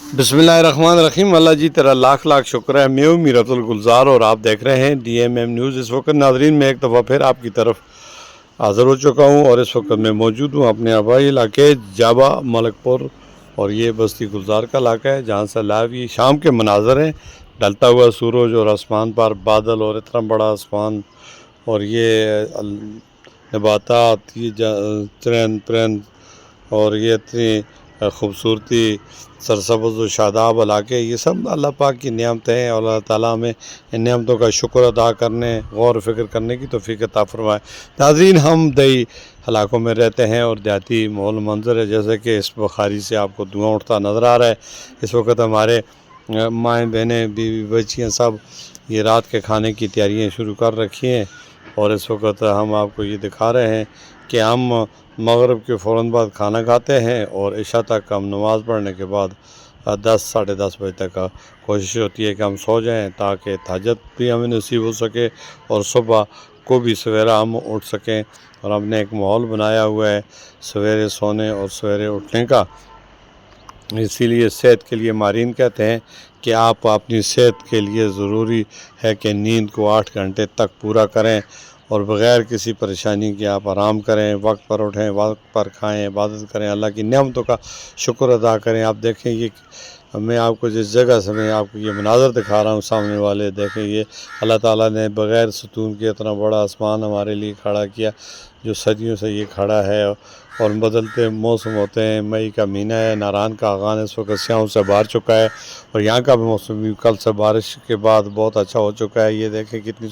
बिस्मिल्लाहिर्रहमानिर्रहीम। अल्लाह जी तेरा लाख लाख शुक्र है। मैं हूं मीरतुल गुलजार और आप देख रहे हैं DMM न्यूज़। इस वक्त नाजरीन मैं एक दफ़ा फिर आपकी तरफ हाज़िर हो चुका हूं और इस वक्त मैं मौजूद हूं अपने आबाई इलाके जावा मलकपुर, और ये बस्ती गुलजार का इलाका है जहां से लाइव ये शाम के मनाजर हैं। ढलता हुआ सूरज और आसमान पर बादल और इतना बड़ा आसमान, और ये नबातात, ये चरंद परंद, और ये इतनी खूबसूरती, सरसब्ज़ व शादाब इलाके, ये सब अल्लाह पाक की नेमतें हैं और अल्लाह ताला हमें इन नेमतों का शुक्र अदा करने, गौर व फिक्र करने की तौफीक अता फरमाए। नाज़रीन, हम दही इलाकों में रहते हैं और देहाती माहौल मंजर है, जैसे कि इस बुखारी से आपको धुआं उठता नज़र आ रहा है। इस वक्त हमारे माएँ बहनें बीवी बच्चियाँ सब ये रात के खाने की तैयारियाँ शुरू कर रखी हैं, और इस वक्त हम आपको ये दिखा रहे हैं कि हम मगरिब के फ़ौरन बाद खाना खाते हैं और इशा तक हम नमाज़ पढ़ने के बाद 10 साढ़े 10 बजे तक का कोशिश होती है कि हम सो जाएं, ताकि तहज्जुद भी हमें नसीब हो सके और सुबह को भी सवेरा हम उठ सकें। और हमने एक माहौल बनाया हुआ है सवेरे सोने और सवेरे उठने का। इसीलिए सेहत के लिए माहिरीन कहते हैं कि आप अपनी सेहत के लिए ज़रूरी है कि नींद को 8 घंटे तक पूरा करें और बग़ैर किसी परेशानी के आप आराम करें, वक्त पर उठें, वक्त पर खाएं, इबादत करें, अल्लाह की नेमतों का शुक्र अदा करें। आप देखें, ये मैं आपको जिस जगह से मैं आपको ये मनाज़र दिखा रहा हूँ सामने वाले, देखें ये अल्लाह ताला ने बग़ैर सतून के इतना बड़ा आसमान हमारे लिए खड़ा किया, जो सदियों से ये खड़ा है। और बदलते मौसम होते हैं, मई का महीना है, नारान का आगान इस वक्त स्याहों से बाहर चुका है, और यहाँ का भी मौसम भी कल से बारिश के बाद बहुत अच्छा हो चुका है। ये देखें कितनी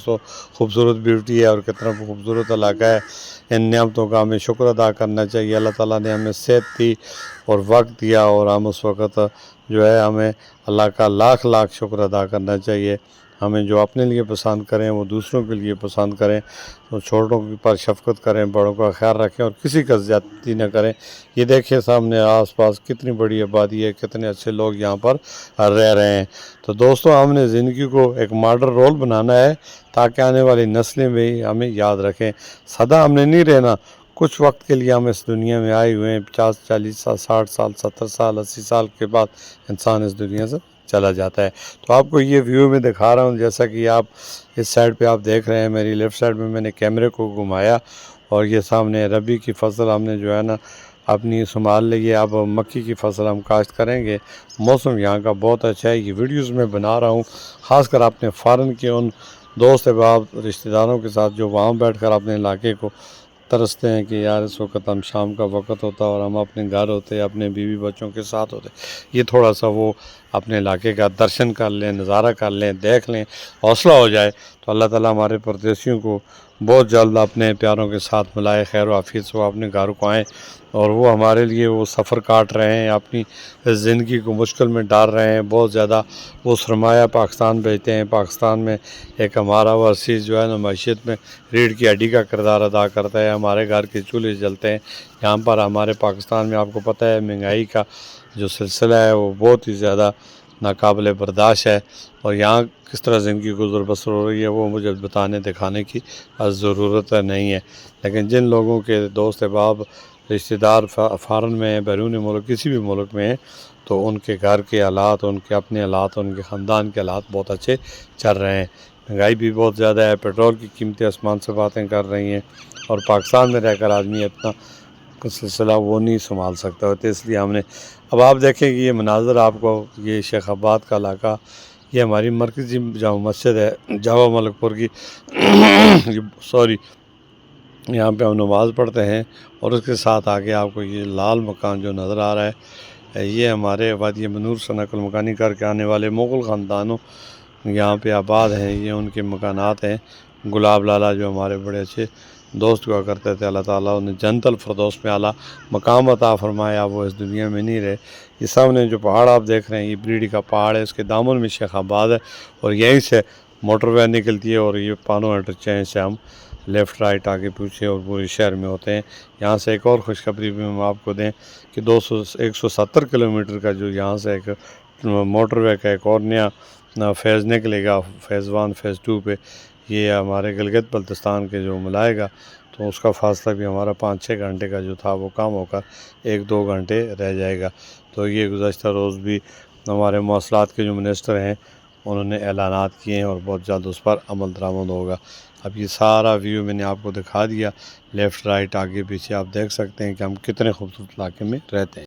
खूबसूरत ब्यूटी है और कितना खूबसूरत इलाका है। इन नेमतों का हमें शुक्र अदा करना चाहिए। अल्लाह ताला ने हमें सेहत दी और वक्त दिया, और हम उस वक्त जो है हमें अल्लाह का लाख लाख शुक्र अदा करना चाहिए। हमें जो अपने लिए पसंद करें वो दूसरों के लिए पसंद करें, तो छोटों के पर शफ़क़त करें, बड़ों का ख्याल रखें और किसी का ज़्यादती न करें। ये देखिए सामने आस-पास कितनी बड़ी आबादी है, कितने अच्छे लोग यहाँ पर रह रहे हैं। तो दोस्तों, हमने ज़िंदगी को एक मॉडल रोल बनाना है ताकि आने वाली नस्लें भी हमें याद रखें। सदा हमने नहीं रहना, कुछ वक्त के लिए हम इस दुनिया में आए हुए हैं। 50 40 साल, 60 साल, 70 साल, 80 साल के बाद इंसान इस दुनिया से चला जाता है। तो आपको ये व्यू में दिखा रहा हूँ, जैसा कि आप इस साइड पे आप देख रहे हैं, मेरी लेफ़्ट साइड में मैंने कैमरे को घुमाया, और ये सामने रबी की फसल हमने जो है ना अपनी संभाल ली है। अब मक्की की फसल हम काश्त करेंगे। मौसम यहाँ का बहुत अच्छा है। ये वीडियोज़ मैं बना रहा हूँ ख़ासकर अपने फ़ॉरेन के उन दोस्त अहबाब रिश्तेदारों के साथ जो वहाँ बैठ कर अपने इलाके को तरसते हैं कि यार इस वक्त हम शाम का वक्त होता और हम अपने घर होते, अपने बीवी बच्चों के साथ होते, ये थोड़ा सा वो अपने इलाके का दर्शन कर लें, नज़ारा कर लें, देख लें, हौसला हो जाए। तो अल्लाह ताला हमारे परदेशियों को बहुत जल्द अपने प्यारों के साथ मिलाए, खैर आफियत से वो अपने घर को आएँ, और वो हमारे लिए वो सफ़र काट रहे हैं, अपनी ज़िंदगी को मुश्किल में डाल रहे हैं। बहुत ज़्यादा वो सरमाया पाकिस्तान भेजते हैं। पाकिस्तान में एक हमारा ओवरसीज़ जो है ना मईशत में रीढ़ की हड्डी का किरदार अदा करता है। हमारे घर के चूल्हे जलते हैं यहाँ पर। हमारे पाकिस्तान में आपको पता है महंगाई का जो सिलसिला है वो बहुत ही ज़्यादा नाकाबिले बर्दाश्त है, और यहाँ किस तरह ज़िंदगी गुजर बसर हो रही है वो मुझे बताने दिखाने की ज़रूरत नहीं है। लेकिन जिन लोगों के दोस्त अहबाब रिश्तेदार फ़ॉरेन में हैं, बैरून मुल्क किसी भी मुल्क में हैं, तो उनके घर के हालात, उनके अपने हालात, उनके ख़ानदान के हालात बहुत अच्छे चल रहे हैं। महंगाई भी बहुत ज़्यादा है, पेट्रोल की कीमतें आसमान से बातें कर रही हैं, और पाकिस्तान में रहकर आदमी इतना सिलसिला वो नहीं संभाल सकता होता, इसलिए हमने अब आप देखें कि ये मनाज़र आपको, ये शेखाबाद का इलाका, ये हमारी मरकज़ी जामा मस्जिद है जावा मलकपुर की सॉरी, यहाँ पे हम नमाज़ पढ़ते हैं, और उसके साथ आगे आपको ये लाल मकान जो नज़र आ रहा है, ये हमारे वादी मनूर से नकल मकानी करके आने वाले मुग़ल ख़ानदानों यहाँ पे आबाद हैं। ये उनके मकानात हैं। गुलाब लाला जो हमारे बड़े अच्छे दोस्त हुआ करते थे, अल्लाह ताला उन्हें जन्नतुल फ़िरदौस में आला मकाम अता फ़रमाया। वो इस दुनिया में नहीं रहे। ये सामने जो पहाड़ आप देख रहे हैं, ये बीड़ी का पहाड़ है, इसके दामन में शेखाबाद है, और यहीं से मोटरवे निकलती है, और ये पानो इंटरचेंज से हम लेफ़्ट राइट आगे पीछे और पूरे शहर में होते हैं। यहाँ से एक और खुशखबरी भी हम आपको दें कि 170 किलोमीटर का जो यहाँ से एक मोटरवे का एक और नया फ़ेज़ निकलेगा, फ़ेज़ 1 फ़ेज़ 2 पे, ये हमारे गिलगित बल्तिस्तान के जो मिलाएगा, तो उसका फ़ासला भी हमारा 5-6 घंटे का जो था वो कम होकर 1-2 घंटे रह जाएगा। तो ये गुज़श्ता रोज़ भी ہمارے مواصلات کے جو منسٹر ہیں انہوں نے اعلانات کیے ہیں اور بہت جلد اس پر عمل درآمد ہوگا۔ اب یہ سارا ویو میں نے آپ کو دکھا دیا، لیفٹ رائٹ آگے پیچھے آپ دیکھ سکتے ہیں کہ ہم کتنے خوبصورت علاقے میں رہتے ہیں۔